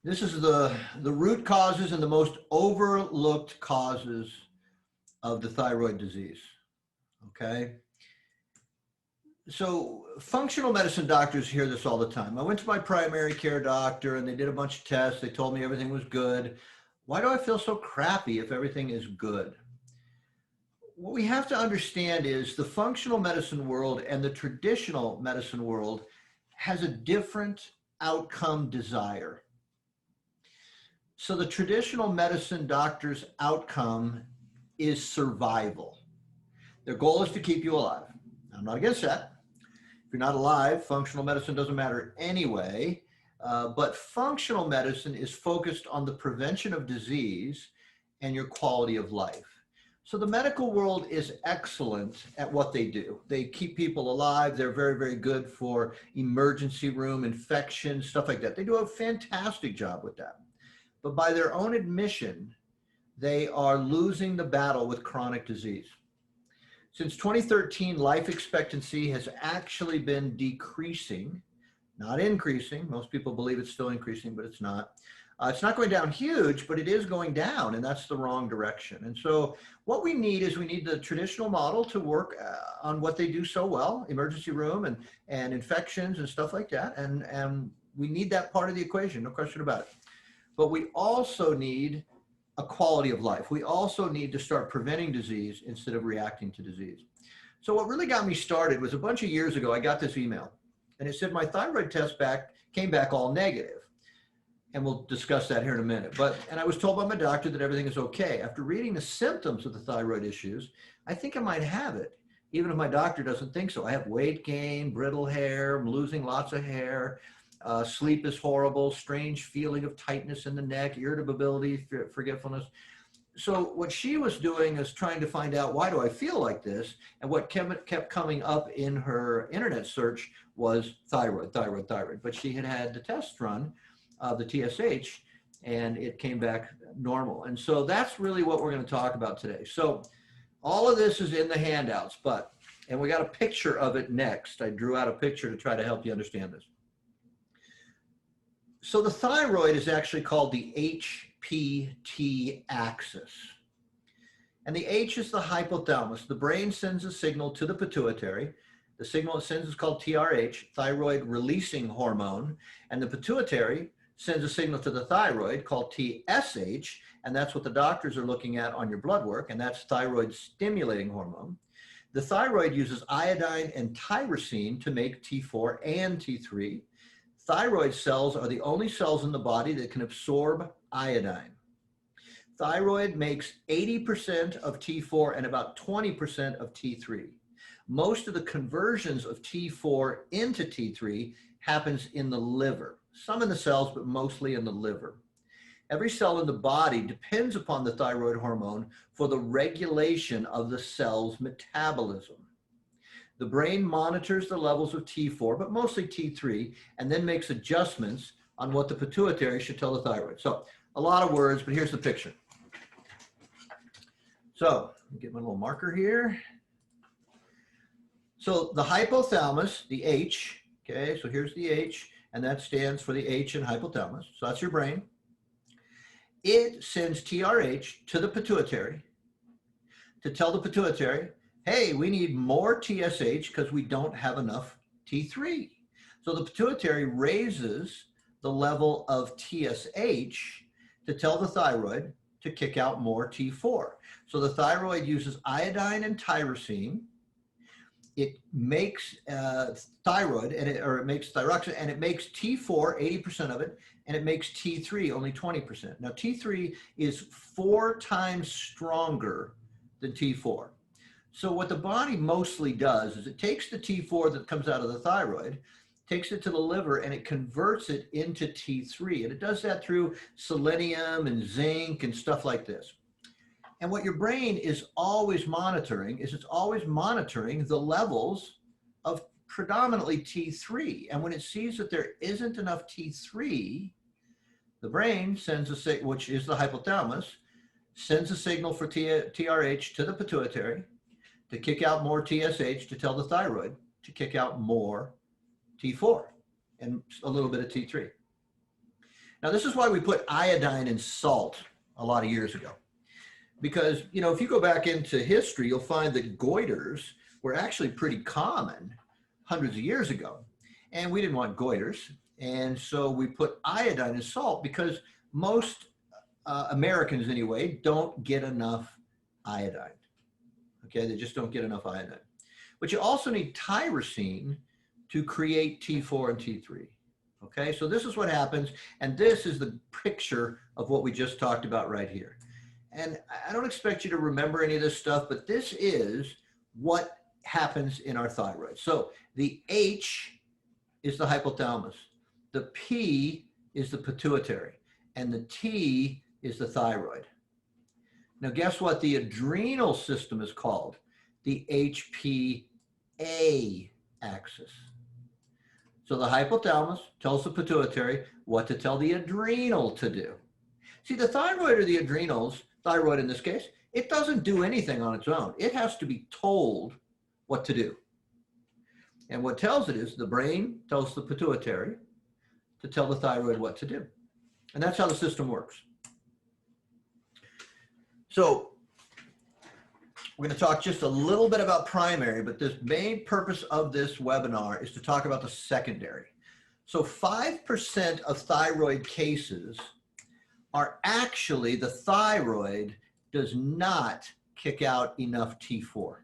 This is the root causes and the most overlooked causes of the thyroid disease, okay? So functional medicine doctors hear this all the time. I went to my primary care doctor and they did a bunch of tests. They told me everything was good. Why do I feel so crappy if everything is good? What we have to understand is the functional medicine world and the traditional medicine world has a different outcome desire. So the traditional medicine doctor's outcome is survival. Their goal is to keep you alive. I'm not against that. If you're not alive, functional medicine doesn't matter anyway. But functional medicine is focused on the prevention of disease and your quality of life. So the medical world is excellent at what they do. They keep people alive. They're very, very good for emergency room infections, stuff like that. They do a fantastic job with that. But by their own admission, they are losing the battle with chronic disease. Since 2013, life expectancy has actually been decreasing, not increasing. Most people believe it's still increasing, but it's not. It's not going down huge, but it is going down, and that's the wrong direction. And so what we need is we need the traditional model to work on what they do so well, emergency room and infections and stuff like that. And we need that part of the equation, no question about it. But we also need a quality of life. We also need to start preventing disease instead of reacting to disease. So what really got me started was a bunch of years ago, I got this email and it said my thyroid test came back all negative. And we'll discuss that here in a minute. And I was told by my doctor that everything is okay. After reading the symptoms of the thyroid issues, I think I might have it, even if my doctor doesn't think so. I have weight gain, brittle hair, I'm losing lots of hair. Sleep is horrible, strange feeling of tightness in the neck, irritability, forgetfulness. So what she was doing is trying to find out, why do I feel like this? And what kept coming up in her internet search was thyroid, thyroid, thyroid. But she had had the test run, the TSH, and it came back normal. And so that's really what we're going to talk about today. So all of this is in the handouts, and we got a picture of it next. I drew out a picture to try to help you understand this. So the thyroid is actually called the HPT-axis. And the H is the hypothalamus. The brain sends a signal to the pituitary. The signal it sends is called TRH, thyroid releasing hormone. And the pituitary sends a signal to the thyroid called TSH. And that's what the doctors are looking at on your blood work. And that's thyroid stimulating hormone. The thyroid uses iodine and tyrosine to make T4 and T3. Thyroid cells are the only cells in the body that can absorb iodine. Thyroid makes 80% of T4 and about 20% of T3. Most of the conversions of T4 into T3 happens in the liver. Some in the cells, but mostly in the liver. Every cell in the body depends upon the thyroid hormone for the regulation of the cell's metabolism. The brain monitors the levels of T4, but mostly T3, and then makes adjustments on what the pituitary should tell the thyroid. So a lot of words, but here's the picture. So let me get my little marker here. So the hypothalamus, the H, okay, so here's the H, and that stands for the H in hypothalamus. So that's your brain. It sends TRH to the pituitary to tell the pituitary, hey, we need more TSH because we don't have enough T3. So the pituitary raises the level of TSH to tell the thyroid to kick out more T4. So the thyroid uses iodine and tyrosine. It makes thyroid, it makes thyroxine, and it makes T4, 80% of it, and it makes T3, only 20%. Now T3 is 4 times stronger than T4. So what the body mostly does is it takes the T4 that comes out of the thyroid, takes it to the liver, and it converts it into T3. And it does that through selenium and zinc and stuff like this. And what your brain is always monitoring is it's always monitoring the levels of predominantly T3. And when it sees that there isn't enough T3, the brain sends a signal, which is the hypothalamus, sends a signal for TRH to the pituitary to kick out more TSH to tell the thyroid to kick out more T4 and a little bit of T3. Now, this is why we put iodine in salt a lot of years ago. Because, you know, if you go back into history, you'll find that goiters were actually pretty common hundreds of years ago. And we didn't want goiters. And so we put iodine in salt because most Americans, anyway, don't get enough iodine. Okay, they just don't get enough iodine. But you also need tyrosine to create T4 and T3. Okay, so this is what happens. And this is the picture of what we just talked about right here. And I don't expect you to remember any of this stuff, but this is what happens in our thyroid. So the H is the hypothalamus, the P is the pituitary, and the T is the thyroid. Now guess what the adrenal system is called? The HPT-axis. So the hypothalamus tells the pituitary what to tell the adrenal to do. See, the thyroid or the adrenals, thyroid in this case, it doesn't do anything on its own. It has to be told what to do. And what tells it is the brain tells the pituitary to tell the thyroid what to do. And that's how the system works. So we're going to talk just a little bit about primary, but the main purpose of this webinar is to talk about the secondary. So 5% of thyroid cases are actually the thyroid does not kick out enough T4.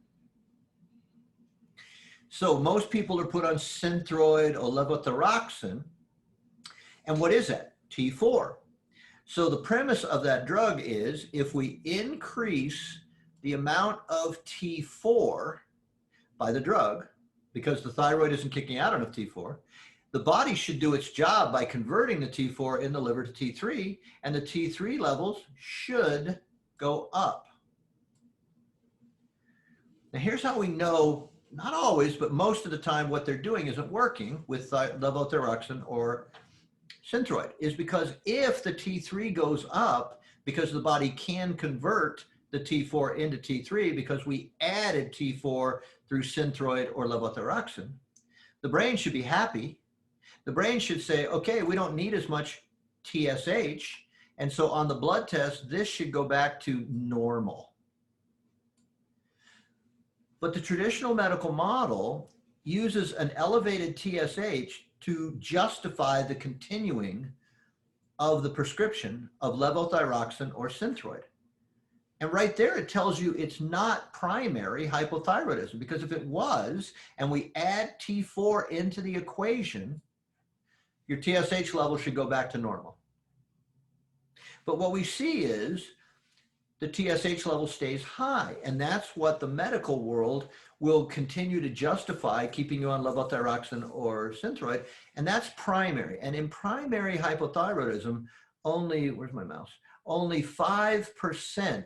So most people are put on Synthroid or levothyroxine. And what is that? T4. So the premise of that drug is if we increase the amount of T4 by the drug, because the thyroid isn't kicking out enough T4, the body should do its job by converting the T4 in the liver to T3, and the T3 levels should go up. Now here's how we know, not always, but most of the time what they're doing isn't working with levothyroxine or Synthroid, is because if the T3 goes up, because the body can convert the T4 into T3 because we added T4 through Synthroid or levothyroxine, the brain should be happy. The brain should say, okay, we don't need as much TSH. And so on the blood test, this should go back to normal. But the traditional medical model uses an elevated TSH to justify the continuing of the prescription of levothyroxine or Synthroid. And right there, it tells you it's not primary hypothyroidism, because if it was, and we add T4 into the equation, your TSH level should go back to normal. But what we see is the TSH level stays high, and that's what the medical world will continue to justify keeping you on levothyroxine or Synthroid, and that's primary. And in primary hypothyroidism, only, where's my mouse? Only 5%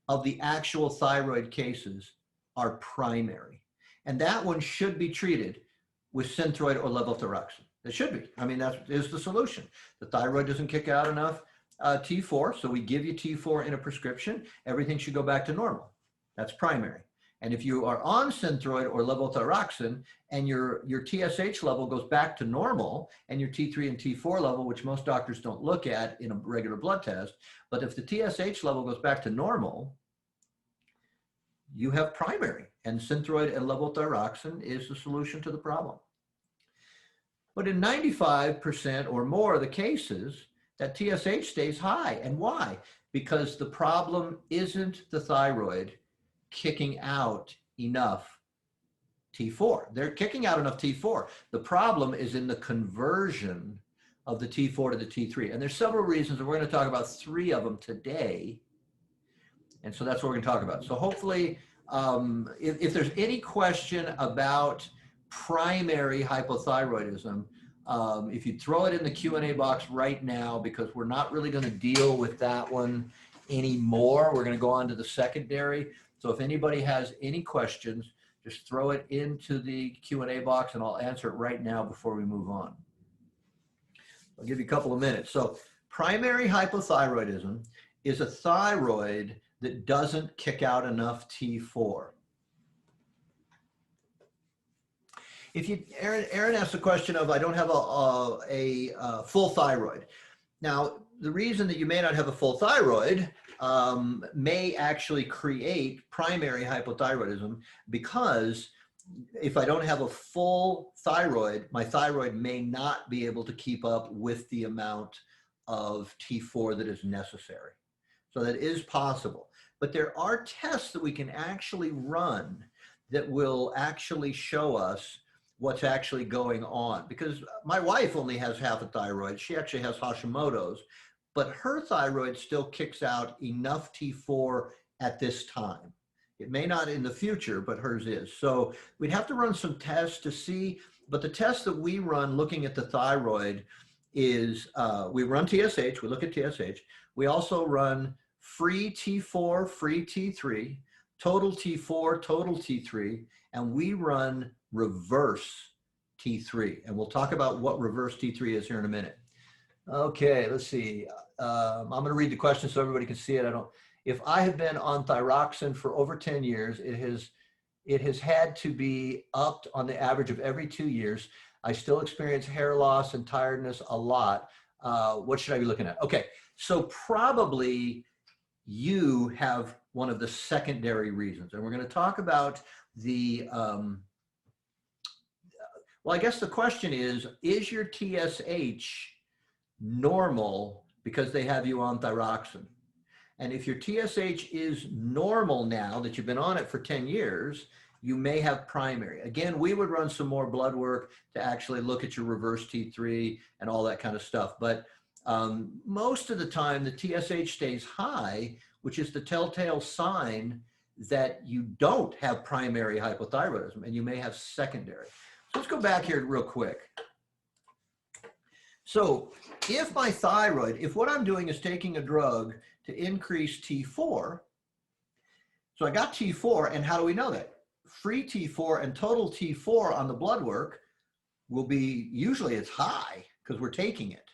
of the actual thyroid cases are primary. And that one should be treated with Synthroid or levothyroxine. It should be. I mean, that is the solution. The thyroid doesn't kick out enough T4, so we give you T4 in a prescription. Everything should go back to normal. That's primary. And if you are on Synthroid or levothyroxine and your TSH level goes back to normal and your T3 and T4 level, which most doctors don't look at in a regular blood test, but if the TSH level goes back to normal, you have primary, and Synthroid and levothyroxine is the solution to the problem. But in 95% or more of the cases, that TSH stays high. And why? Because the problem isn't the thyroid kicking out enough T4. They're kicking out enough T4. The problem is in the conversion of the T4 to the T3. And there's several reasons, and we're going to talk about 3 of them today. And so that's what we're going to talk about. So hopefully, if there's any question about primary hypothyroidism, if you throw it in the Q&A box right now, because we're not really going to deal with that one anymore. We're going to go on to the secondary. So if anybody has any questions, just throw it into the Q&A box and I'll answer it right now before we move on. I'll give you a couple of minutes. So primary hypothyroidism is a thyroid that doesn't kick out enough T4. Aaron asked the question of, I don't have a full thyroid. Now, the reason that you may not have a full thyroid may actually create primary hypothyroidism, because if I don't have a full thyroid, my thyroid may not be able to keep up with the amount of T4 that is necessary. So that is possible. But there are tests that we can actually run that will actually show us what's actually going on. Because my wife only has half a thyroid. She actually has Hashimoto's, but her thyroid still kicks out enough T4 at this time. It may not in the future, but hers is. So we'd have to run some tests to see, but the test that we run looking at the thyroid is, we run TSH, we look at TSH. We also run free T4, free T3, total T4, total T3, and we run reverse T3. And we'll talk about what reverse T3 is here in a minute. Okay, let's see. I'm going to read the question so everybody can see it. If I have been on thyroxine for over 10 years, it has had to be upped on the average of every 2 years. I still experience hair loss and tiredness a lot. What should I be looking at? Okay, so probably you have one of the secondary reasons. And we're going to talk about the, well, I guess the question is your TSH normal because they have you on thyroxine? And if your TSH is normal now that you've been on it for 10 years, you may have primary. Again, we would run some more blood work to actually look at your reverse T3 and all that kind of stuff. But most of the time, the TSH stays high, which is the telltale sign that you don't have primary hypothyroidism and you may have secondary. So let's go back here real quick. So if my thyroid, if what I'm doing is taking a drug to increase T4, so I got T4, and how do we know that? Free T4 and total T4 on the blood work will be, usually it's high because we're taking it.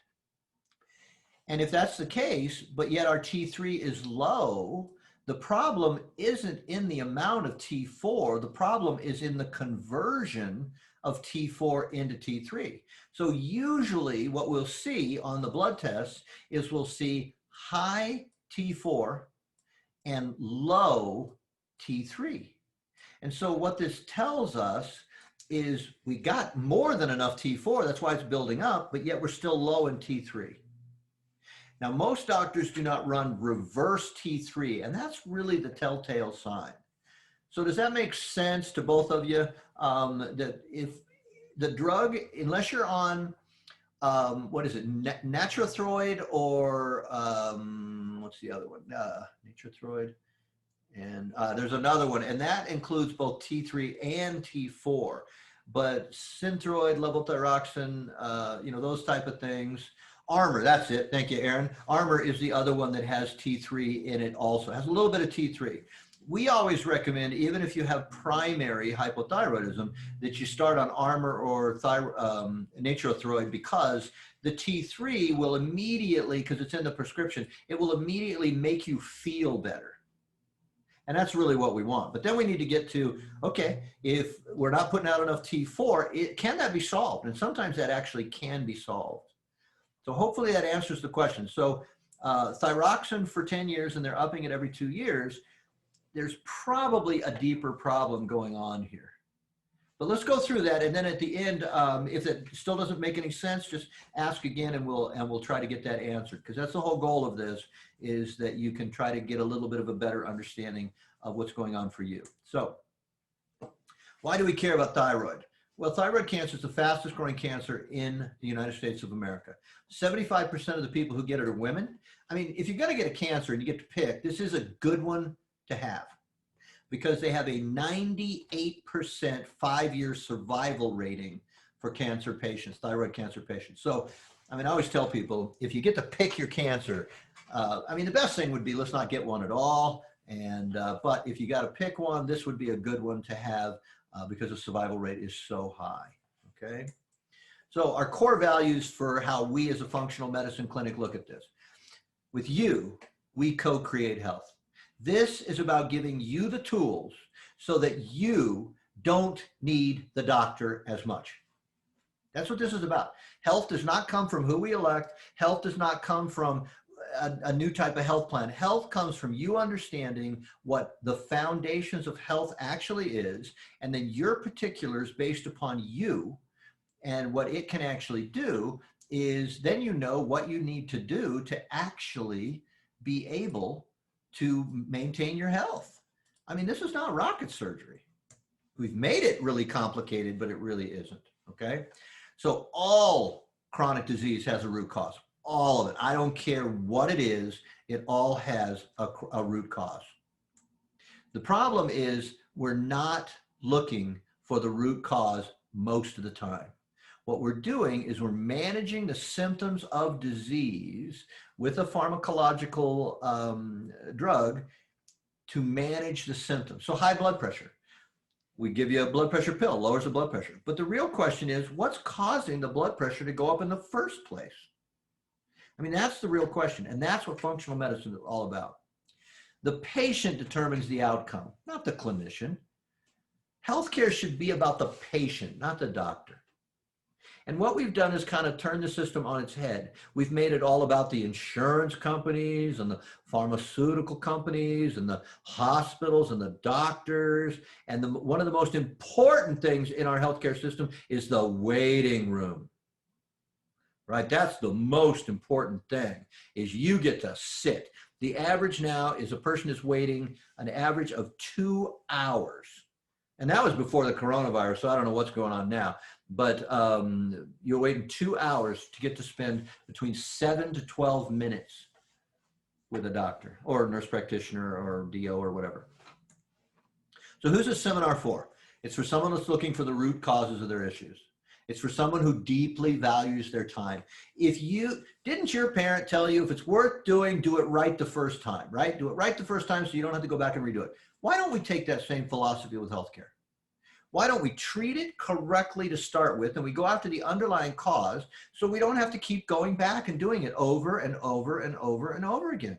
And if that's the case, but yet our T3 is low, the problem isn't in the amount of T4, the problem is in the conversion of T4 into T3. So usually what we'll see on the blood tests is we'll see high T4 and low T3. And so what this tells us is we got more than enough T4, that's why it's building up, but yet we're still low in T3. Now, most doctors do not run reverse T3, and that's really the telltale sign. So does that make sense to both of you? That if the drug, unless you're on, what is it, Natrothyroid or what's the other one? Natrothyroid, and there's another one, and that includes both T3 and T4. But Synthroid, levothyroxine, you know, those type of things. Armor, that's it. Thank you, Aaron. Armor is the other one that has T3 in it also. It has a little bit of T3. We always recommend, even if you have primary hypothyroidism, that you start on Armor or Natrothyroid, because the T3 will immediately, because it's in the prescription, it will immediately make you feel better. And that's really what we want. But then we need to get to, okay, if we're not putting out enough T4, can that be solved? And sometimes that actually can be solved. So hopefully that answers the question. So thyroxine for 10 years and they're upping it every 2 years, there's probably a deeper problem going on here. But let's go through that. And then at the end, if it still doesn't make any sense, just ask again and we'll try to get that answered. Because that's the whole goal of this, is that you can try to get a little bit of a better understanding of what's going on for you. So why do we care about thyroid? Well, thyroid cancer is the fastest growing cancer in the United States of America. 75% of the people who get it are women. I mean, if you're going to get a cancer and you get to pick, this is a good one to have, because they have a 98% 5-year survival rating for cancer patients, thyroid cancer patients. So, I mean, I always tell people, if you get to pick your cancer, I mean, the best thing would be let's not get one at all. And, but if you got to pick one, this would be a good one to have because the survival rate is so high, okay? So our core values for how we as a functional medicine clinic look at this. With you, we co-create health. This is about giving you the tools so that you don't need the doctor as much. That's what this is about. Health does not come from who we elect. Health does not come from a new type of health plan. Health comes from you understanding what the foundations of health actually is, and then your particulars based upon you and what it can actually do is then you know what you need to do to actually be able to maintain your health. I mean, this is not rocket surgery. We've made it really complicated, but it really isn't, okay? So all chronic disease has a root cause, all of it. I don't care what it is, it all has a root cause. The problem is we're not looking for the root cause most of the time. What we're doing is we're managing the symptoms of disease with a pharmacological drug to manage the symptoms. So high blood pressure. We give you a blood pressure pill, lowers the blood pressure. But the real question is, what's causing the blood pressure to go up in the first place? I mean, that's the real question. And that's what functional medicine is all about. The patient determines the outcome, not the clinician. Healthcare should be about the patient, not the doctor. And what we've done is kind of turn the system on its head. We've made it all about the insurance companies and the pharmaceutical companies and the hospitals and the doctors. And one of the most important things in our healthcare system is the waiting room, right? That's the most important thing, is you get to sit. The average now is a person is waiting an average of 2 hours. And that was before the coronavirus, so I don't know what's going on now. But you're waiting 2 hours to get to spend between 7 to 12 minutes with a doctor or a nurse practitioner or DO or whatever. So who's this seminar for? It's for someone that's looking for the root causes of their issues. It's for someone who deeply values their time. Didn't your parent tell you if it's worth doing, do it right the first time, right? Do it right the first time so you don't have to go back and redo it. Why don't we take that same philosophy with healthcare? Why don't we treat it correctly to start with, and we go after the underlying cause so we don't have to keep going back and doing it over and over and over and over again?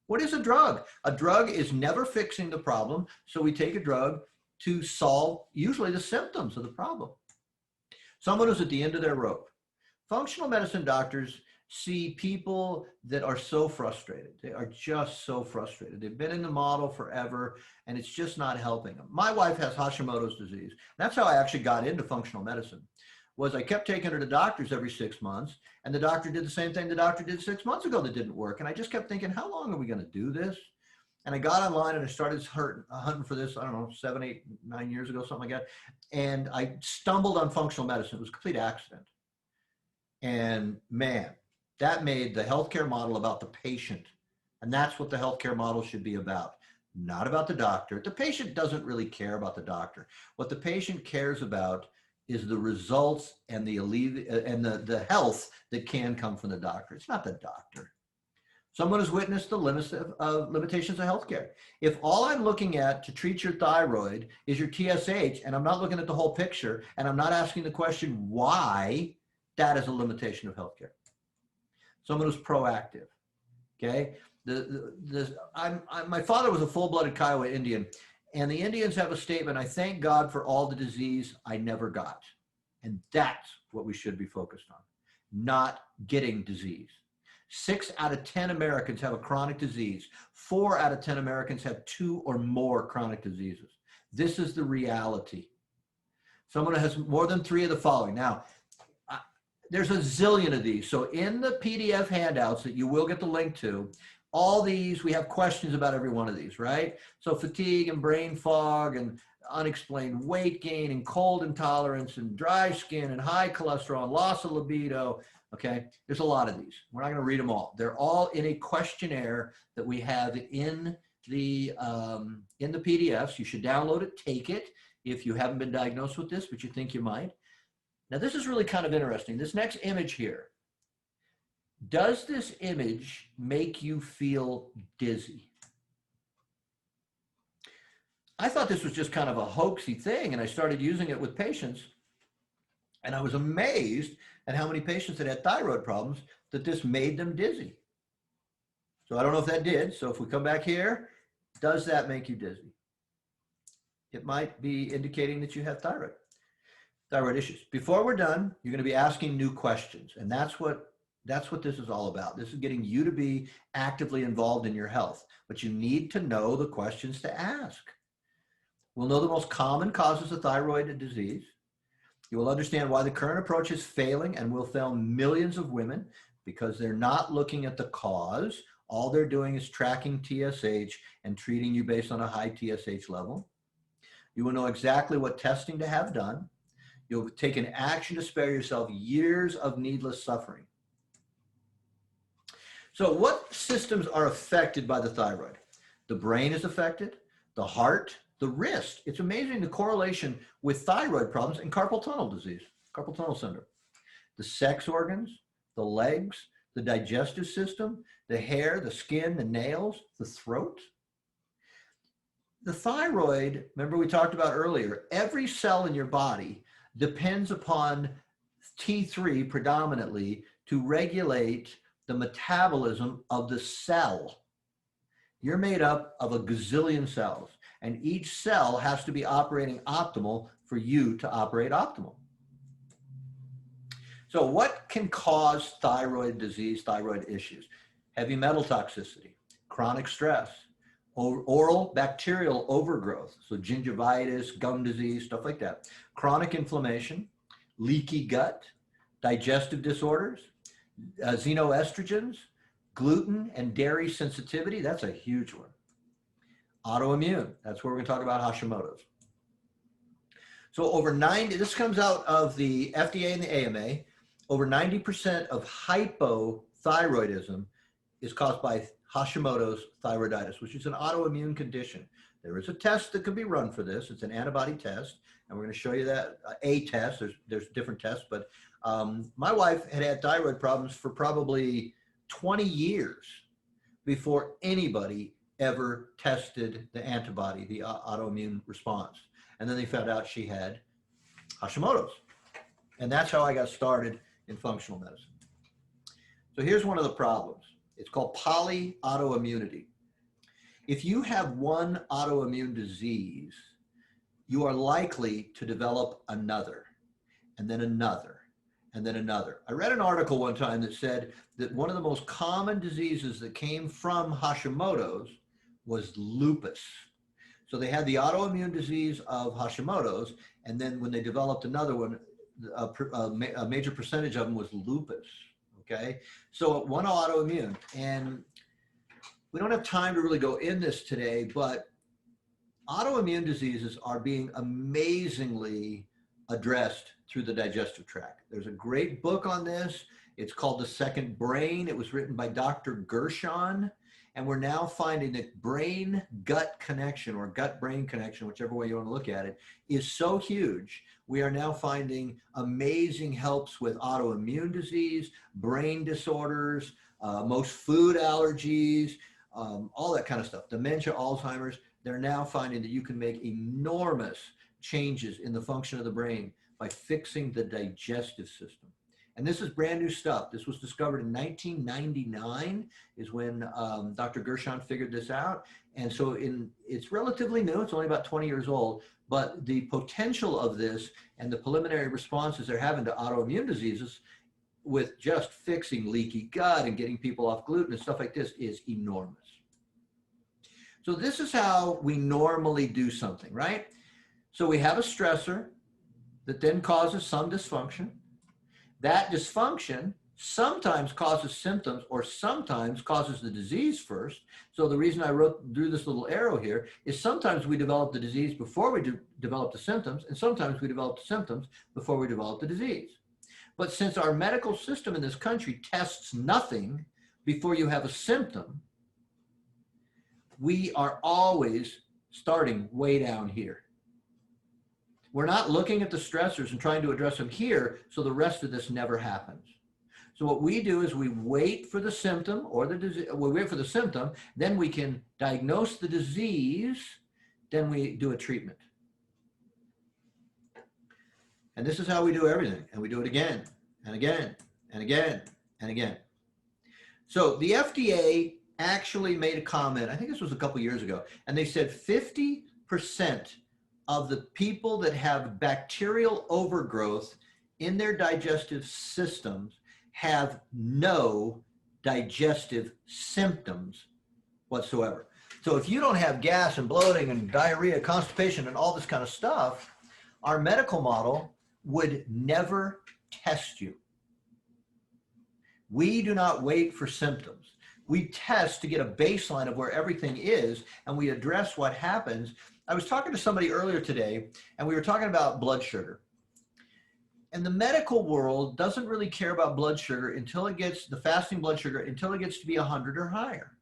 What is a drug? A drug is never fixing the problem, so we take a drug to solve usually the symptoms of the problem. Someone who's at the end of their rope. Functional medicine doctors see people that are so frustrated. They are just so frustrated. They've been in the model forever and it's just not helping them. My wife has Hashimoto's disease. That's how I actually got into functional medicine, was I kept taking her to doctors every 6 months, and the doctor did the same thing the doctor did 6 months ago that didn't work. And I just kept thinking, how long are we going to do this? And I got online and I started hunting for this, I don't know, 7, 8, 9 years ago, something like that. And I stumbled on functional medicine. It was a complete accident. And man, that made the healthcare model about the patient. And that's what the healthcare model should be about, not about the doctor. The patient doesn't really care about the doctor. What the patient cares about is the results and the health that can come from the doctor. It's not the doctor. Someone has witnessed the limitations of healthcare. If all I'm looking at to treat your thyroid is your TSH, and I'm not looking at the whole picture, and I'm not asking the question why, that is a limitation of healthcare. Someone who's proactive, okay? My father was a full-blooded Kiowa Indian, and the Indians have a statement, I thank God for all the disease I never got. And that's what we should be focused on, not getting disease. 6 out of 10 Americans have a chronic disease. 4 out of 10 Americans have 2 or more chronic diseases. This is the reality. Someone who has more than 3 of the following. Now, there's a zillion of these. So in the PDF handouts that you will get the link to, all these, we have questions about every one of these, right? So fatigue and brain fog and unexplained weight gain and cold intolerance and dry skin and high cholesterol and loss of libido. Okay, there's a lot of these. We're not going to read them all. They're all in a questionnaire that we have in the PDFs. You should download it, take it if you haven't been diagnosed with this, but you think you might. Now, this is really kind of interesting. This next image here, does this image make you feel dizzy? I thought this was just kind of a hoaxy thing, and I started using it with patients, and I was amazed at how many patients that had thyroid problems that this made them dizzy. So I don't know if that did. So if we come back here, does that make you dizzy? it might be indicating that you have thyroid issues. Before we're done, you're going to be asking new questions. And that's what this is all about. This is getting you to be actively involved in your health, but you need to know the questions to ask. We'll know the most common causes of thyroid disease. You will understand why the current approach is failing and will fail millions of women because they're not looking at the cause. All they're doing is tracking TSH and treating you based on a high TSH level. You will know exactly what testing to have done. You'll take an action to spare yourself years of needless suffering. So what systems are affected by the thyroid? The brain is affected, the heart, the wrist. It's amazing the correlation with thyroid problems and carpal tunnel disease, carpal tunnel syndrome. The sex organs, the legs, the digestive system, the hair, the skin, the nails, the throat. The thyroid, remember we talked about earlier, every cell in your body depends upon T3 predominantly to regulate the metabolism of the cell. You're made up of a gazillion cells, and each cell has to be operating optimal for you to operate optimal. So what can cause thyroid disease, thyroid issues? Heavy metal toxicity, chronic stress, oral bacterial overgrowth, so gingivitis, gum disease, stuff like that, chronic inflammation, leaky gut, digestive disorders, xenoestrogens, gluten and dairy sensitivity, that's a huge one. Autoimmune, that's where we're going to talk about Hashimoto's. So over 90, this comes out of the FDA and the AMA, over 90% of hypothyroidism is caused by Hashimoto's thyroiditis, which is an autoimmune condition. There is a test that can be run for this. It's an antibody test, and we're going to show you that, a test. There's different tests, but my wife had thyroid problems for probably 20 years before anybody ever tested the antibody, the autoimmune response. And then they found out she had Hashimoto's. And that's how I got started in functional medicine. So here's one of the problems. It's called polyautoimmunity. If you have one autoimmune disease, you are likely to develop another, and then another, and then another. I read an article one time that said that one of the most common diseases that came from Hashimoto's was lupus. So they had the autoimmune disease of Hashimoto's, and then when they developed another one, a major percentage of them was lupus, okay? So one autoimmune, and we don't have time to really go in this today, but autoimmune diseases are being amazingly addressed through the digestive tract. There's a great book on this. It's called The Second Brain. It was written by Dr. Gershon. And we're now finding that brain-gut connection or gut-brain connection, whichever way you want to look at it, is so huge. We are now finding amazing helps with autoimmune disease, brain disorders, most food allergies, all that kind of stuff, dementia, Alzheimer's. They're now finding that you can make enormous changes in the function of the brain by fixing the digestive system. And this is brand new stuff. This was discovered in 1999 is when Dr. Gershon figured this out. And so it's relatively new. It's only about 20 years old. But the potential of this and the preliminary responses they're having to autoimmune diseases with just fixing leaky gut and getting people off gluten and stuff like this is enormous. So this is how we normally do something, right? So we have a stressor that then causes some dysfunction. That dysfunction sometimes causes symptoms or sometimes causes the disease first. So the reason I drew this little arrow here is sometimes we develop the disease before we develop the symptoms, and sometimes we develop the symptoms before we develop the disease. But since our medical system in this country tests nothing before you have a symptom, we are always starting way down here. We're not looking at the stressors and trying to address them here, so the rest of this never happens. So what we do is we wait for the symptom or the disease, we wait for the symptom, then we can diagnose the disease, then we do a treatment. And this is how we do everything. And we do it again and again and again and again. So the FDA actually made a comment, I think this was a couple years ago, and they said 50% of the people that have bacterial overgrowth in their digestive systems have no digestive symptoms whatsoever. So if you don't have gas and bloating and diarrhea, constipation, and all this kind of stuff, our medical model would never test you. We do not wait for symptoms. We test to get a baseline of where everything is, and we address what happens. I was talking to somebody earlier today, and we were talking about blood sugar. And the medical world doesn't really care about blood sugar until it gets, the fasting blood sugar, until it gets to be 100 or higher.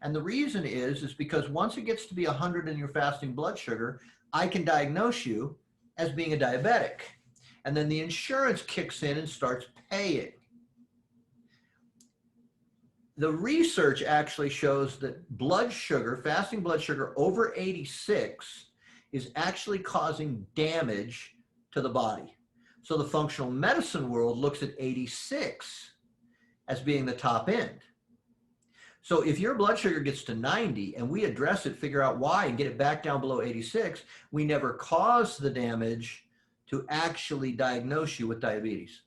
And the reason is because once it gets to be 100 in your fasting blood sugar, I can diagnose you as being a diabetic. And then the insurance kicks in and starts paying. The research actually shows that blood sugar, fasting blood sugar over 86 is actually causing damage to the body. So the functional medicine world looks at 86 as being the top end. So if your blood sugar gets to 90 and we address it, figure out why, and get it back down below 86, we never cause the damage to actually diagnose you with diabetes.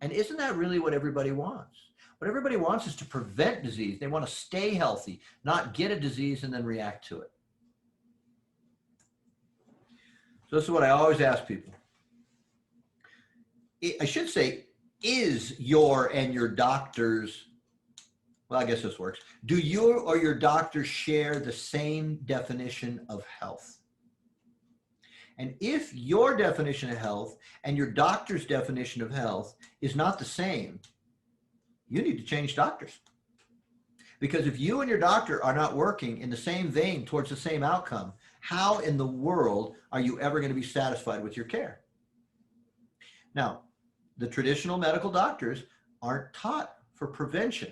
And isn't that really what everybody wants? What everybody wants is to prevent disease. They want to stay healthy, not get a disease and then react to it. So this is what I always ask people. I should say, is your and your doctor's, well, I guess this works. Do you or your doctor share the same definition of health? And if your definition of health and your doctor's definition of health is not the same, you need to change doctors. Because if you and your doctor are not working in the same vein towards the same outcome, how in the world are you ever going to be satisfied with your care? Now, the traditional medical doctors aren't taught for prevention.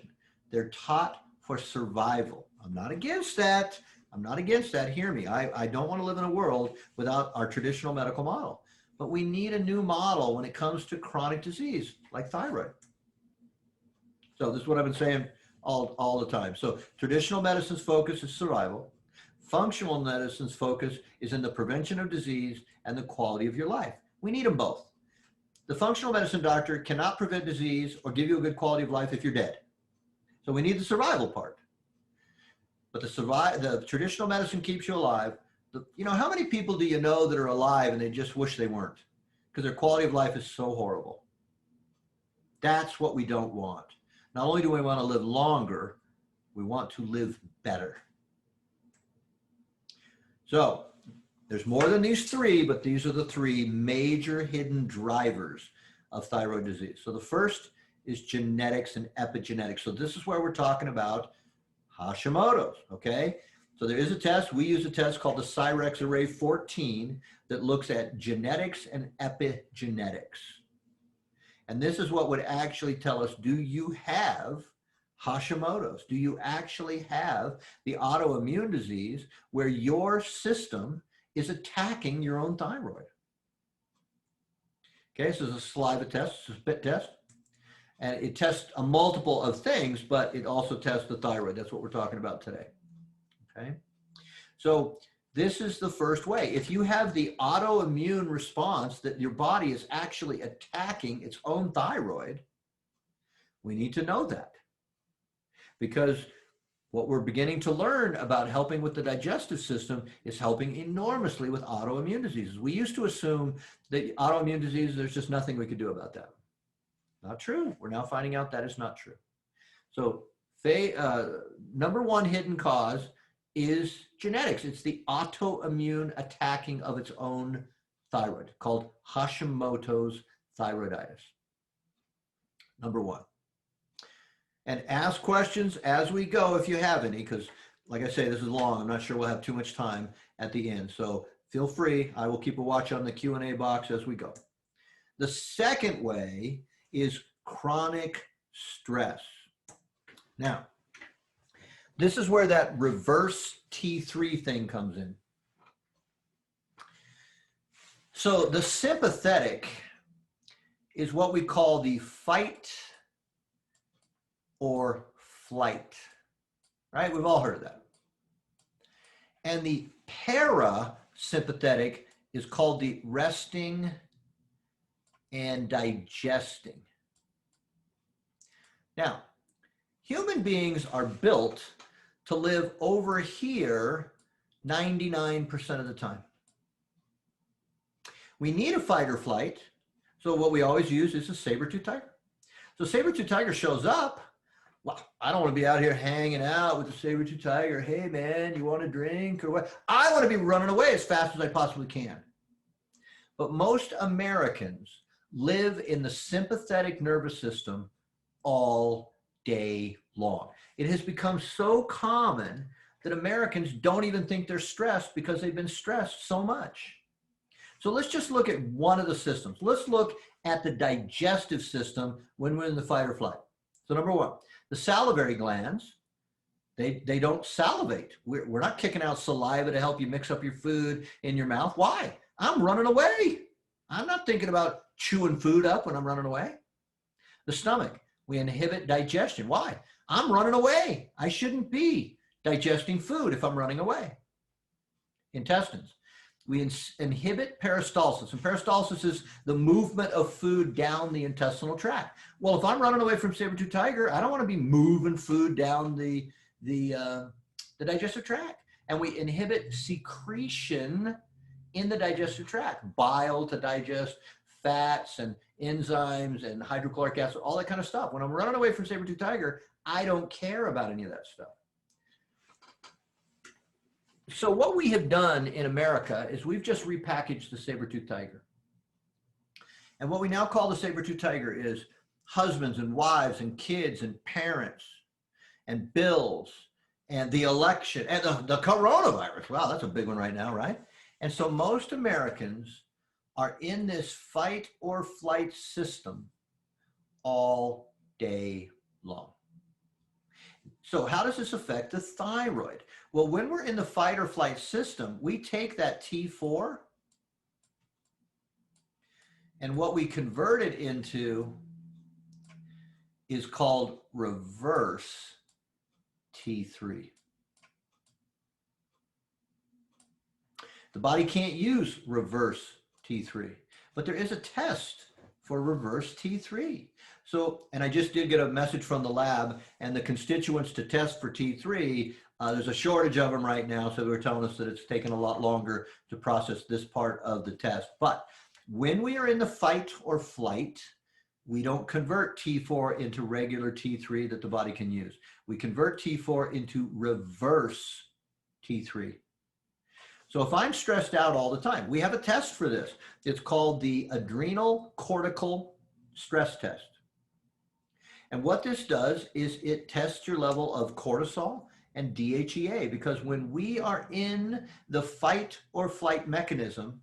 They're taught for survival. I'm not against that. I'm not against that. Hear me. I don't want to live in a world without our traditional medical model. But we need a new model when it comes to chronic disease like thyroid. So this is what I've been saying all the time. So traditional medicine's focus is survival. Functional medicine's focus is in the prevention of disease and the quality of your life. We need them both. The functional medicine doctor cannot prevent disease or give you a good quality of life if you're dead. So we need the survival part. But the traditional medicine keeps you alive. You know, how many people do you know that are alive and they just wish they weren't? Because their quality of life is so horrible. That's what we don't want. Not only do we want to live longer, we want to live better. So there's more than these three, but these are the three major hidden drivers of thyroid disease. So the first is genetics and epigenetics. So this is where we're talking about Hashimoto's, okay? So there is a test. We use a test called the Cyrex Array 14 that looks at genetics and epigenetics. And this is what would actually tell us, do you have Hashimoto's? Do you actually have the autoimmune disease where your system is attacking your own thyroid? Okay, so this is a saliva test, it's a spit test. And it tests a multiple of things, but it also tests the thyroid. That's what we're talking about today. Okay, so this is the first way. If you have the autoimmune response that your body is actually attacking its own thyroid, we need to know that. Because what we're beginning to learn about helping with the digestive system is helping enormously with autoimmune diseases. We used to assume that autoimmune diseases, there's just nothing we could do about that. Not true. We're now finding out that is not true. So number one hidden cause is genetics. It's the autoimmune attacking of its own thyroid, called Hashimoto's thyroiditis. Number one. And ask questions as we go if you have any, because like I say, this is long. I'm not sure we'll have too much time at the end. So feel free. I will keep a watch on the Q&A box as we go. The second way is chronic stress. Now, this is where that reverse T3 thing comes in. So the sympathetic is what we call the fight or flight, right? We've all heard of that. And the parasympathetic sympathetic is called the resting and digesting. Now, human beings are built to live over here 99% of the time. We need a fight or flight. So what we always use is a saber-tooth tiger. So saber-tooth tiger shows up. Well, I don't want to be out here hanging out with the saber-tooth tiger. Hey man, you want a drink or what? I want to be running away as fast as I possibly can. But most Americans live in the sympathetic nervous system all day long. It has become so common that Americans don't even think they're stressed because they've been stressed so much. So let's just look at one of the systems. Let's look at the digestive system when we're in the fight or flight. So number one, the salivary glands, they don't salivate. We're not kicking out saliva to help you mix up your food in your mouth. Why? I'm running away. I'm not thinking about chewing food up when I'm running away. The stomach, we inhibit digestion. Why? I'm running away. I shouldn't be digesting food if I'm running away. Intestines, we inhibit peristalsis. And peristalsis is the movement of food down the intestinal tract. Well, if I'm running away from saber-tooth tiger, I don't want to be moving food down the digestive tract. And we inhibit secretion in the digestive tract, bile to digest fats and enzymes and hydrochloric acid, all that kind of stuff. When I'm running away from saber-tooth tiger, I don't care about any of that stuff. So what we have done in America is we've just repackaged the saber-tooth tiger. And what we now call the saber-tooth tiger is husbands and wives and kids and parents and bills and the election and the coronavirus. Wow, that's a big one right now, right? And so most Americans are in this fight or flight system all day long. So how does this affect the thyroid? Well, when we're in the fight or flight system, we take that T4 and what we convert it into is called reverse T3. The body can't use reverse T3, but there is a test for reverse T3. So, and I just did get a message from the lab and the constituents to test for T3, there's a shortage of them right now. So they're telling us that it's taken a lot longer to process this part of the test. But when we are in the fight or flight, we don't convert T4 into regular T3 that the body can use. We convert T4 into reverse T3. So if I'm stressed out all the time, we have a test for this. It's called the adrenal cortical stress test. And what this does is it tests your level of cortisol and DHEA, because when we are in the fight or flight mechanism,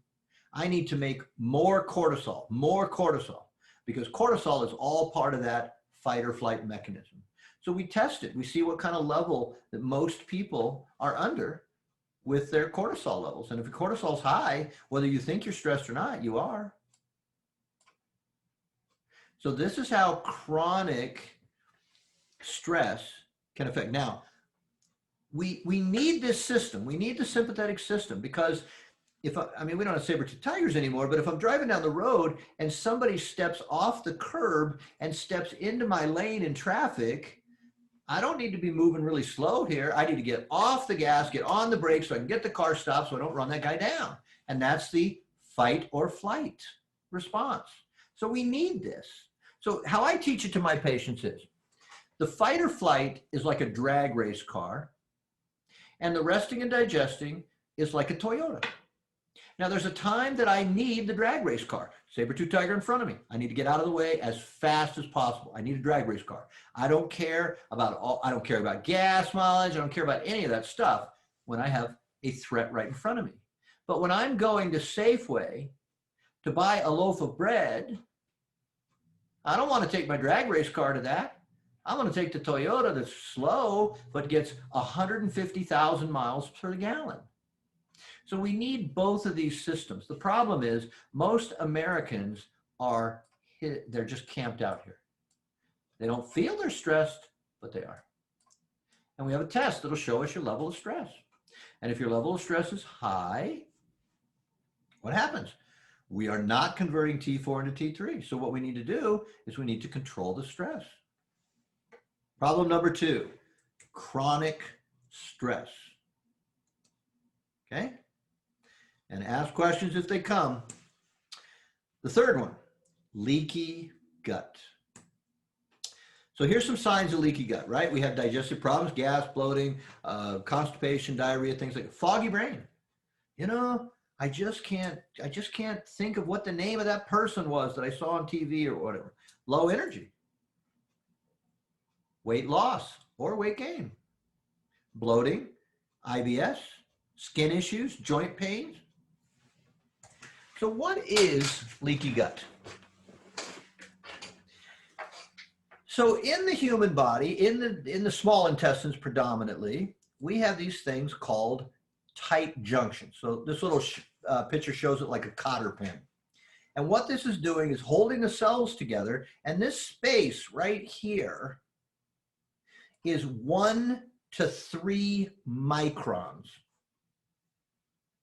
I need to make more cortisol, because cortisol is all part of that fight or flight mechanism. So we test it. We see what kind of level that most people are under with their cortisol levels. And if your cortisol is high, whether you think you're stressed or not, you are. So this is how chronic stress can affect. Now, we need this system. We need the sympathetic system, because if I mean, we don't have saber-tooth tigers anymore, but if I'm driving down the road and somebody steps off the curb and steps into my lane in traffic, I don't need to be moving really slow here. I need to get off the gas, get on the brakes so I can get the car stopped so I don't run that guy down. And that's the fight or flight response. So we need this. So how I teach it to my patients is the fight or flight is like a drag race car, and the resting and digesting is like a Toyota. Now there's a time that I need the drag race car. Saber-tooth tiger in front of me. I need to get out of the way as fast as possible. I need a drag race car. I don't care about gas mileage. I don't care about any of that stuff when I have a threat right in front of me. But when I'm going to Safeway to buy a loaf of bread, I don't want to take my drag race car to that. I'm going to take the Toyota that's slow, but gets 150,000 miles per gallon. So we need both of these systems. The problem is most Americans they're just camped out here. They don't feel they're stressed, but they are. And we have a test that'll show us your level of stress. And if your level of stress is high, What happens? We are not converting T4 into T3. So what we need to do is we need to control the stress. Problem number 2, chronic stress. Okay? And ask questions if they come. The third one, leaky gut. So here's some signs of leaky gut, right? We have digestive problems, gas, bloating, constipation, diarrhea, things like foggy brain. You know, I just can't think of what the name of that person was that I saw on TV or whatever. Low energy. Weight loss or weight gain. Bloating, IBS, skin issues, joint pains. So what is leaky gut? So in the human body, in the small intestines predominantly, we have these things called tight junctions. So this little picture shows it like a cotter pin. And what this is doing is holding the cells together. And this space right here is 1 to 3 microns.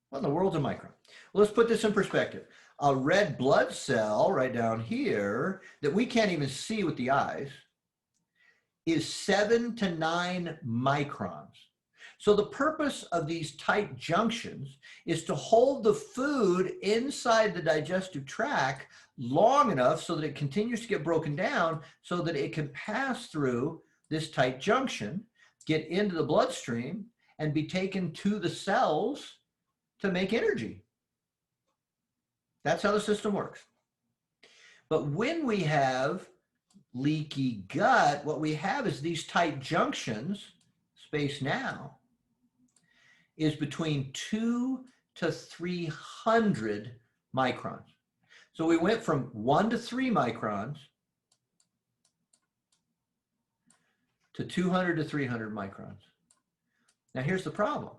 What in the world's a micron? Well, let's put this in perspective. A red blood cell right down here that we can't even see with the eyes is 7 to 9 microns. So the purpose of these tight junctions is to hold the food inside the digestive tract long enough so that it continues to get broken down so that it can pass through this tight junction, get into the bloodstream, and be taken to the cells to make energy. That's how the system works. But when we have leaky gut, what we have is these tight junctions, space now, is between 2 to 300 microns. So we went from 1 to 3 microns to 200 to 300 microns. Now here's the problem.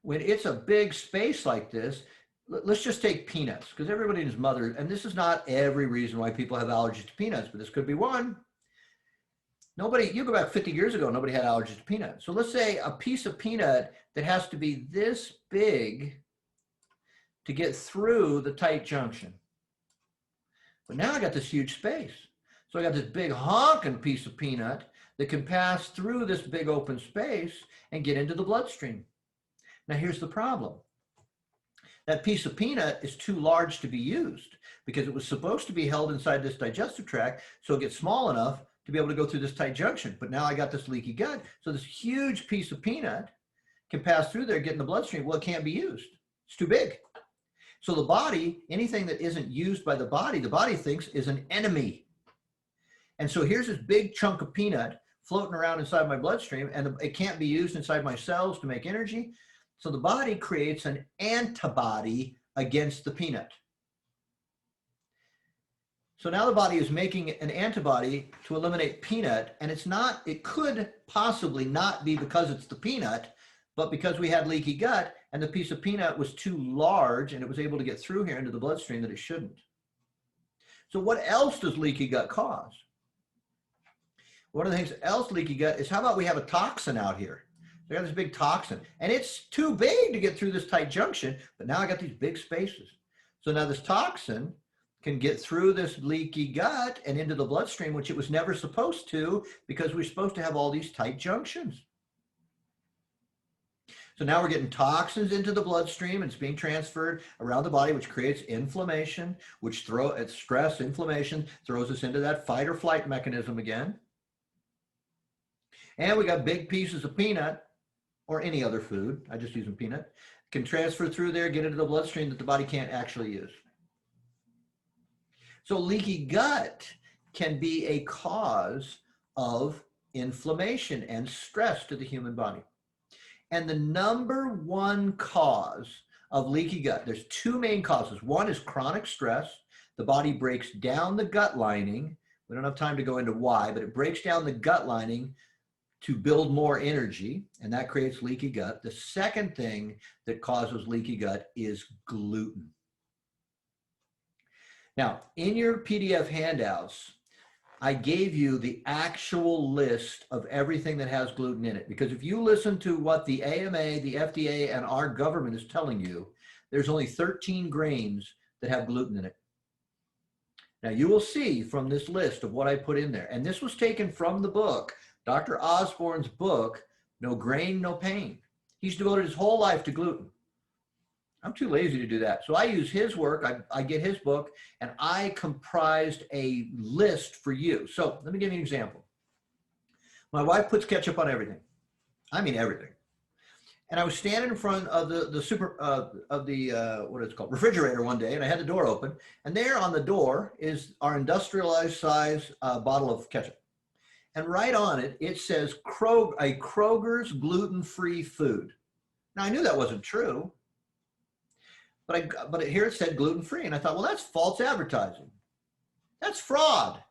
When it's a big space like this, let's just take peanuts, because everybody and his mother, and this is not every reason why people have allergies to peanuts, but this could be one. Nobody, you go back 50 years ago, nobody had allergies to peanuts. So let's say a piece of peanut that has to be this big to get through the tight junction. But now I got this huge space. So I got this big honking piece of peanut that can pass through this big open space and get into the bloodstream. Now here's the problem. That piece of peanut is too large to be used because it was supposed to be held inside this digestive tract so it gets small enough to be able to go through this tight junction. But now I got this leaky gut. So this huge piece of peanut can pass through there, get in the bloodstream. Well, it can't be used. It's too big. So the body, anything that isn't used by the body thinks is an enemy. And so here's this big chunk of peanut floating around inside my bloodstream, and it can't be used inside my cells to make energy. So the body creates an antibody against the peanut. So now the body is making an antibody to eliminate peanut, and it's not, it could possibly not be because it's the peanut, but because we had leaky gut and the piece of peanut was too large and it was able to get through here into the bloodstream that it shouldn't. So what else does leaky gut cause? One of the things else leaky gut is, how about we have a toxin out here? So I got this big toxin and it's too big to get through this tight junction, but now I got these big spaces. So now this toxin can get through this leaky gut and into the bloodstream, which it was never supposed to, because we're supposed to have all these tight junctions. So now we're getting toxins into the bloodstream and it's being transferred around the body, which creates inflammation, which stress, inflammation throws us into that fight or flight mechanism again. And we got big pieces of peanut or any other food, I just use them peanut, can transfer through there, get into the bloodstream that the body can't actually use. So leaky gut can be a cause of inflammation and stress to the human body. And the number one cause of leaky gut, there's two main causes. One is chronic stress. The body breaks down the gut lining. We don't have time to go into why, but it breaks down the gut lining to build more energy, and that creates leaky gut. The second thing that causes leaky gut is gluten. Now, in your PDF handouts, I gave you the actual list of everything that has gluten in it. Because if you listen to what the AMA, the FDA, and our government is telling you, there's only 13 grains that have gluten in it. Now you will see from this list of what I put in there, and this was taken from the book, Dr. Osborne's book, No Grain, No Pain. He's devoted his whole life to gluten. I'm too lazy to do that. So I use his work, I get his book, and I comprised a list for you. So let me give you an example. My wife puts ketchup on everything. I mean everything. And I was standing in front of what it's called, refrigerator one day, and I had the door open, and there on the door is our industrialized size bottle of ketchup. And right on it, it says a Kroger's gluten-free food. Now I knew that wasn't true, but here it said gluten-free, and I thought, well, that's false advertising. That's fraud.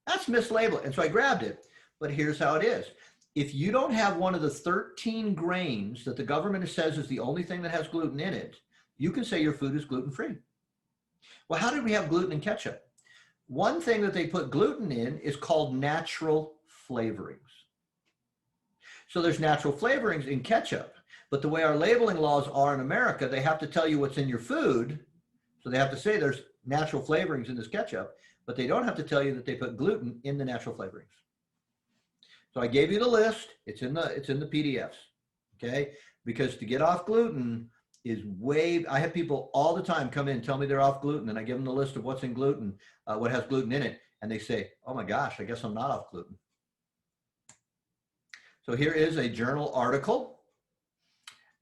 That's mislabeling. And so I grabbed it, but here's how it is. If you don't have one of the 13 grains that the government says is the only thing that has gluten in it, you can say your food is gluten-free. Well, how did we have gluten in ketchup? One thing that they put gluten in is called natural flavorings. So there's natural flavorings in ketchup, but the way our labeling laws are in America, they have to tell you what's in your food. So they have to say there's natural flavorings in this ketchup, but they don't have to tell you that they put gluten in the natural flavorings. So I gave you the list. It's in the PDFs, okay? Because to get off gluten is I have people all the time come in and tell me they're off gluten, and I give them the list of what's in gluten, what has gluten in it, and they say, oh my gosh, I guess I'm not off gluten. So here is a journal article,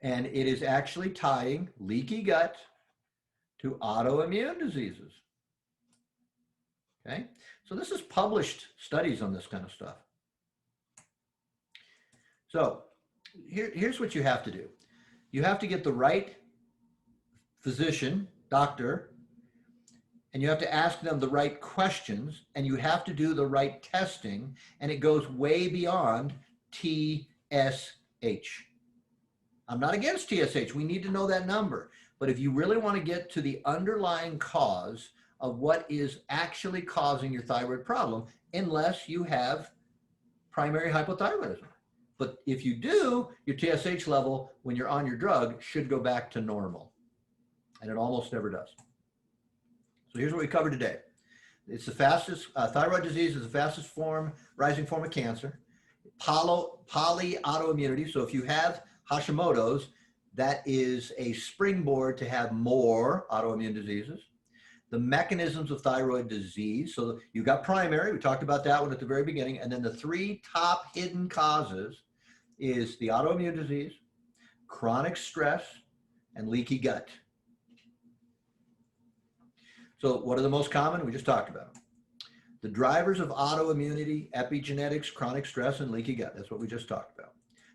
and it is actually tying leaky gut to autoimmune diseases, okay? So this is published studies on this kind of stuff. So here's what you have to do. You have to get the right physician, doctor, and you have to ask them the right questions, and you have to do the right testing, and it goes way beyond TSH. I'm not against TSH. We need to know that number. But if you really want to get to the underlying cause of what is actually causing your thyroid problem, unless you have primary hypothyroidism. But if you do, your TSH level, when you're on your drug, should go back to normal. And it almost never does. So here's what we covered today. It's the fastest, thyroid disease is the fastest rising form of cancer. Polyautoimmunity, so if you have Hashimoto's, that is a springboard to have more autoimmune diseases. The mechanisms of thyroid disease, so you've got primary, we talked about that one at the very beginning, and then the three top hidden causes is the autoimmune disease, chronic stress, and leaky gut. So what are the most common? We just talked about them. The drivers of autoimmunity, epigenetics, chronic stress, and leaky gut. That's what we just talked about.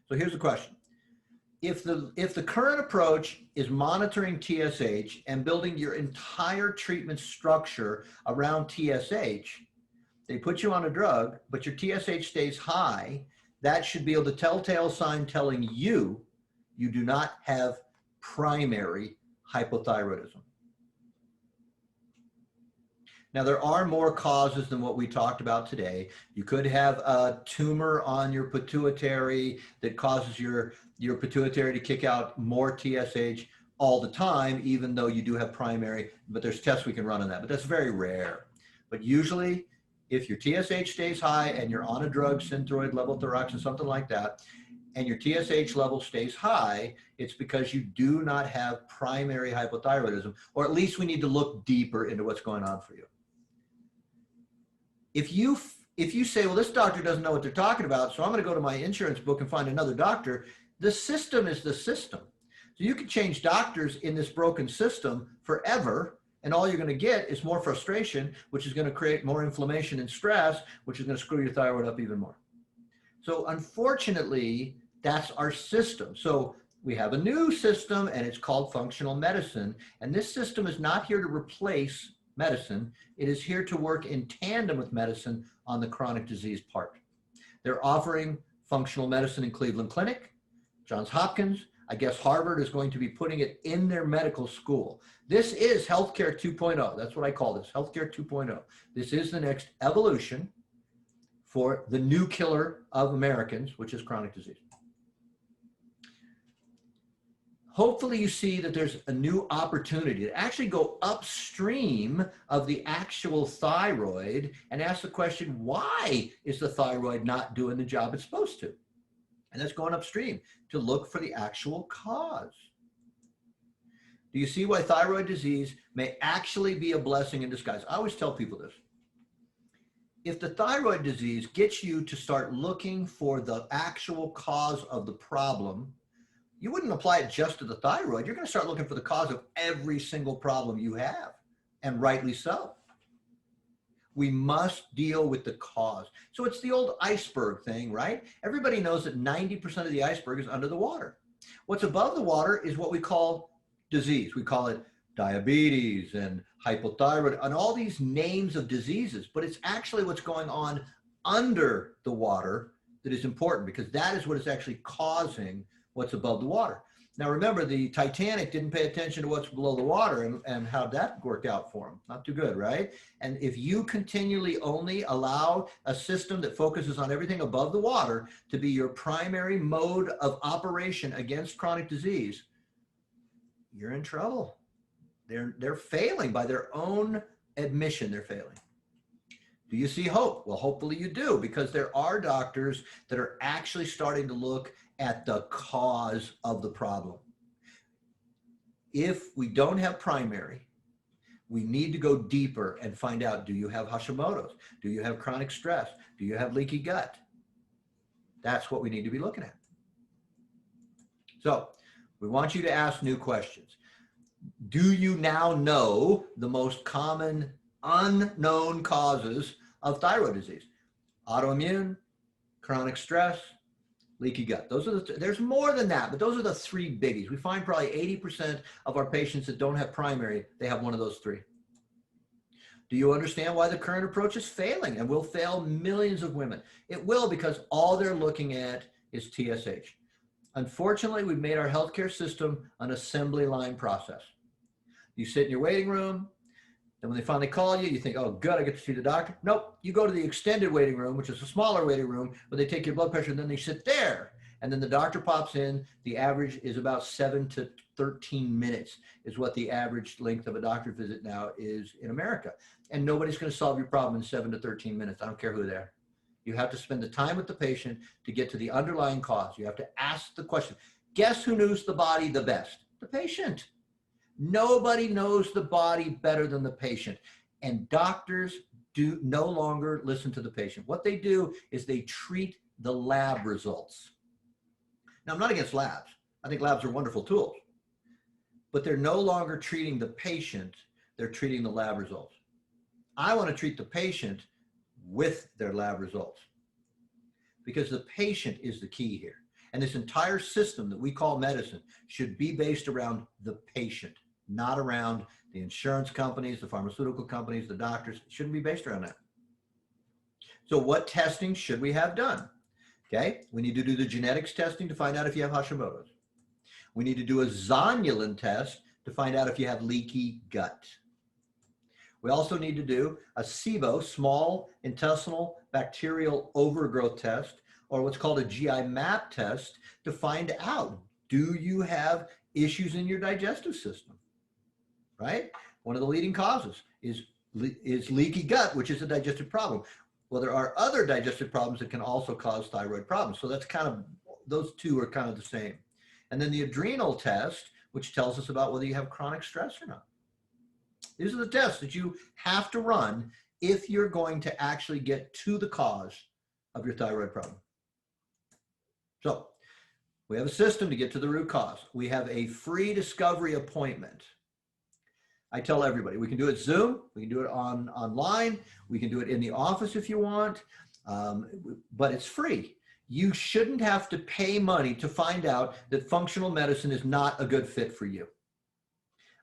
So here's the question. If the current approach is monitoring TSH and building your entire treatment structure around TSH, they put you on a drug, but your TSH stays high, that should be a telltale sign telling you you do not have primary hypothyroidism. Now, there are more causes than what we talked about today. You could have a tumor on your pituitary that causes your pituitary to kick out more TSH all the time, even though you do have primary, but there's tests we can run on that, but that's very rare. But usually, if your TSH stays high and you're on a drug, Synthroid, levothyroxine, something like that, and your TSH level stays high, it's because you do not have primary hypothyroidism, or at least we need to look deeper into what's going on for you. If you say, well, this doctor doesn't know what they're talking about, so I'm going to go to my insurance book and find another doctor, the system is the system. So you can change doctors in this broken system forever, and all you're going to get is more frustration, which is going to create more inflammation and stress, which is going to screw your thyroid up even more. So unfortunately, that's our system. So we have a new system, and it's called functional medicine. And this system is not here to replace medicine. It is here to work in tandem with medicine on the chronic disease part. They're offering functional medicine in Cleveland Clinic, Johns Hopkins. I guess Harvard is going to be putting it in their medical school. This is healthcare 2.0. That's what I call this, healthcare 2.0. This is the next evolution. for the new killer of Americans, which is chronic disease. Hopefully you see that there's a new opportunity to actually go upstream of the actual thyroid and ask the question, why is the thyroid not doing the job it's supposed to? And that's going upstream to look for the actual cause. Do you see why thyroid disease may actually be a blessing in disguise? I always tell people this. If the thyroid disease gets you to start looking for the actual cause of the problem, you wouldn't apply it just to the thyroid. You're going to start looking for the cause of every single problem you have, and rightly so. We must deal with the cause. So it's the old iceberg thing, right? Everybody knows that 90% of the iceberg is under the water. What's above the water is what we call disease. We call it diabetes and hypothyroid and all these names of diseases, but it's actually what's going on under the water that is important, because that is what is actually causing what's above the water. Now remember, the Titanic didn't pay attention to what's below the water, and how that worked out for them. Not too good, right? And if you continually only allow a system that focuses on everything above the water to be your primary mode of operation against chronic disease, you're in trouble. They're failing by their own admission. They're failing. Do you see hope? Well, hopefully you do, because there are doctors that are actually starting to look at the cause of the problem. If we don't have primary, we need to go deeper and find out, do you have Hashimoto's? Do you have chronic stress? Do you have leaky gut? That's what we need to be looking at. So we want you to ask new questions. Do you now know the most common unknown causes of thyroid disease? Autoimmune, chronic stress, leaky gut. Those are there's more than that, but those are the three biggies. We find probably 80% of our patients that don't have primary, they have one of those three. Do you understand why the current approach is failing and will fail millions of women? It will, because all they're looking at is TSH. Unfortunately, we've made our healthcare system an assembly line process. You sit in your waiting room, and when they finally call you, you think, oh, good, I get to see the doctor. Nope, you go to the extended waiting room, which is a smaller waiting room, where they take your blood pressure, and then they sit there. And then the doctor pops in. The average is about 7 to 13 minutes is what the average length of a doctor visit now is in America. And nobody's going to solve your problem in 7 to 13 minutes. I don't care who they are. You have to spend the time with the patient to get to the underlying cause. You have to ask the question. Guess who knows the body the best? The patient. Nobody knows the body better than the patient. And doctors do no longer listen to the patient. What they do is they treat the lab results. Now, I'm not against labs. I think labs are wonderful tools. But they're no longer treating the patient. They're treating the lab results. I want to treat the patient with their lab results, because the patient is the key here. And this entire system that we call medicine should be based around the patient, not around the insurance companies, the pharmaceutical companies, the doctors. It shouldn't be based around that. So what testing should we have done? Okay, we need to do the genetics testing to find out if you have Hashimoto's. We need to do a zonulin test to find out if you have leaky gut. We also need to do a SIBO, small intestinal bacterial overgrowth test, or what's called a GI map test, to find out, do you have issues in your digestive system, right? One of the leading causes is leaky gut, which is a digestive problem. Well, there are other digestive problems that can also cause thyroid problems. So that's kind of, those two are kind of the same. And then the adrenal test, which tells us about whether you have chronic stress or not. These are the tests that you have to run if you're going to actually get to the cause of your thyroid problem. So we have a system to get to the root cause. We have a free discovery appointment. I tell everybody, we can do it Zoom, we can do it online, we can do it in the office if you want, but it's free. You shouldn't have to pay money to find out that functional medicine is not a good fit for you.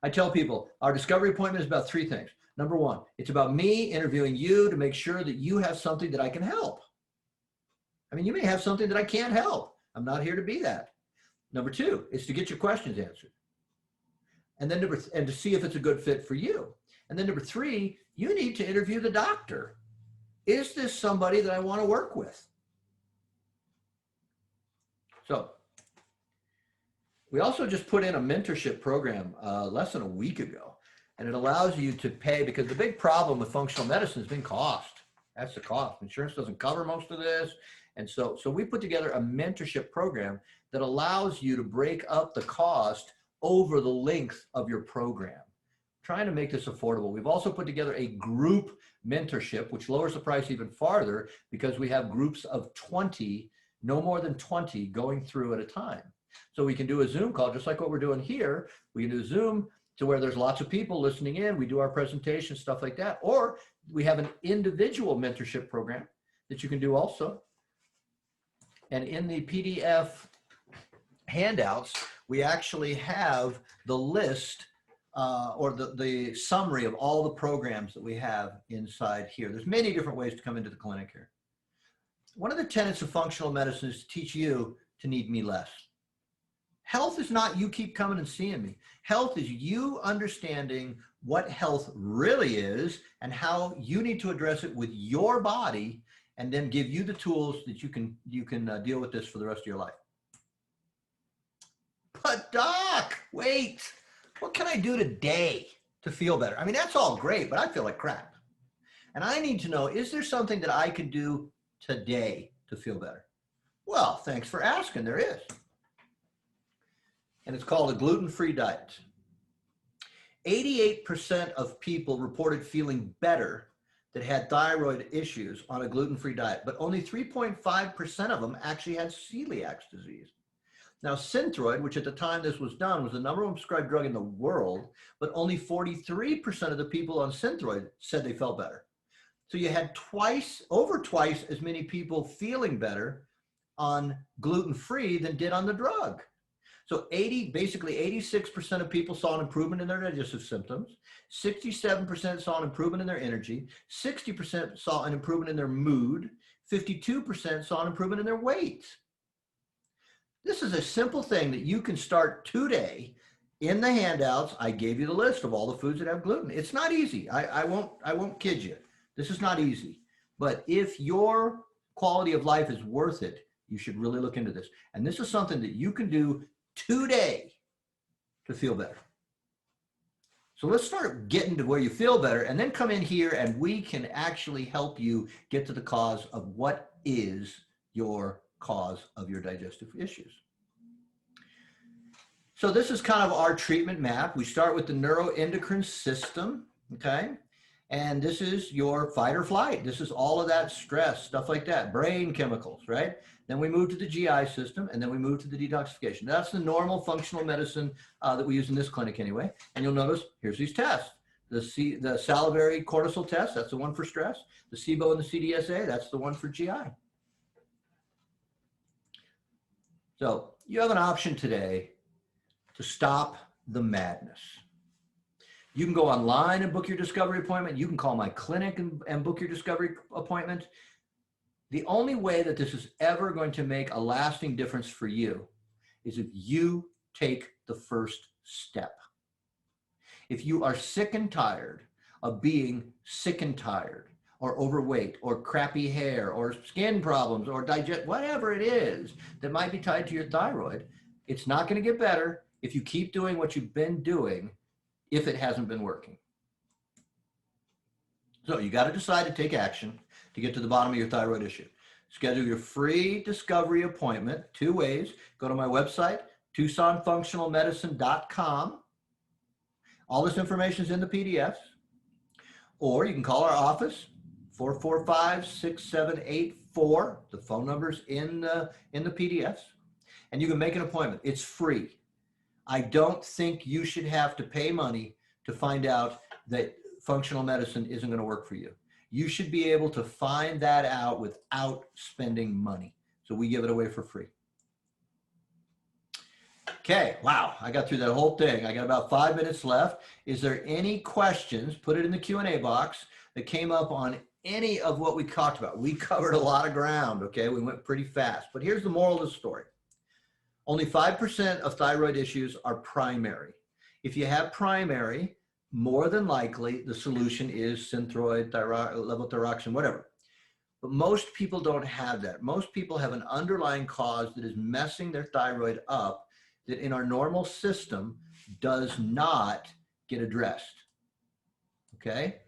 I tell people our discovery appointment is about three things. Number one, it's about me interviewing you to make sure that you have something that I can help. I mean, you may have something that I can't help. I'm not here to be that. Number two is to get your questions answered. And then to see if it's a good fit for you. And then number three, you need to interview the doctor. is this somebody that I want to work with? So we also just put in a mentorship program less than a week ago, and it allows you to pay, because the big problem with functional medicine has been cost. That's the cost. Insurance doesn't cover most of this. And so we put together a mentorship program that allows you to break up the cost over the length of your program, trying to make this affordable. We've also put together a group mentorship, which lowers the price even farther because we have groups of 20, no more than 20 going through at a time. So we can do a Zoom call, just like what we're doing here. We can do Zoom to where there's lots of people listening in. We do our presentation, stuff like that. Or we have an individual mentorship program that you can do also. And in the PDF handouts, we actually have the list or the summary of all the programs that we have inside here. There's many different ways to come into the clinic here. One of the tenets of functional medicine is to teach you to need me less. Health is not you keep coming and seeing me. Health is you understanding what health really is and how you need to address it with your body, and then give you the tools that you can deal with this for the rest of your life. But doc, wait, what can I do today to feel better? I mean, that's all great, but I feel like crap. And I need to know, is there something that I can do today to feel better? Well, thanks for asking, there is. And it's called a gluten-free diet. 88% of people reported feeling better that had thyroid issues on a gluten-free diet, but only 3.5% of them actually had celiac disease. Now, Synthroid, which at the time this was done, was the #1 prescribed drug in the world, but only 43% of the people on Synthroid said they felt better. So you had over twice as many people feeling better on gluten-free than did on the drug. So basically 86% of people saw an improvement in their digestive symptoms, 67% saw an improvement in their energy, 60% saw an improvement in their mood, 52% saw an improvement in their weight. This is a simple thing that you can start today. In the handouts, I gave you the list of all the foods that have gluten. It's not easy. I won't kid you. This is not easy. But if your quality of life is worth it, you should really look into this. And this is something that you can do today to feel better. So let's start getting to where you feel better, and then come in here and we can actually help you get to the cause of what is your cause of your digestive issues. So this is kind of our treatment map. We start with the neuroendocrine system, okay? And this is your fight or flight. This is all of that stress, stuff like that, brain chemicals, right? Then we move to the GI system, and then we move to the detoxification. That's the normal functional medicine that we use in this clinic anyway. And you'll notice, here's these tests. The salivary cortisol test, that's the one for stress. The SIBO and the CDSA, that's the one for GI. So you have an option today to stop the madness. You can go online and book your discovery appointment. You can call my clinic and book your discovery appointment. The only way that this is ever going to make a lasting difference for you is if you take the first step. If you are sick and tired of being sick and tired, or overweight, or crappy hair, or skin problems, or whatever it is that might be tied to your thyroid, it's not going to get better if you keep doing what you've been doing if it hasn't been working. So you got to decide to take action to get to the bottom of your thyroid issue. Schedule your free discovery appointment 2 ways. Go to my website, TucsonFunctionalMedicine.com. All this information is in the PDFs. Or you can call our office, 445-6784. The phone number's in the PDFs. And you can make an appointment. It's free. I don't think you should have to pay money to find out that functional medicine isn't going to work for you. You should be able to find that out without spending money. So we give it away for free. Okay, wow, I got through that whole thing. I got about 5 minutes left. Is there any questions? Put it in the Q&A box that came up on any of what we talked about. We covered a lot of ground, okay? We went pretty fast. But here's the moral of the story. Only 5% of thyroid issues are primary. If you have primary, more than likely the solution is Synthroid, levothyroxine, whatever. But most people don't have that. Most people have an underlying cause that is messing their thyroid up that in our normal system does not get addressed. Okay?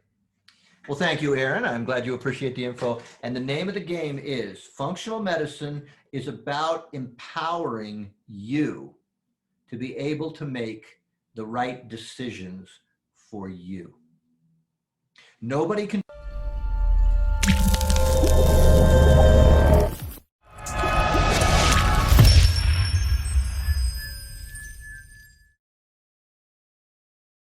Well, thank you, Aaron. I'm glad you appreciate the info. And the name of the game is functional medicine is about empowering you to be able to make the right decisions for you. Nobody can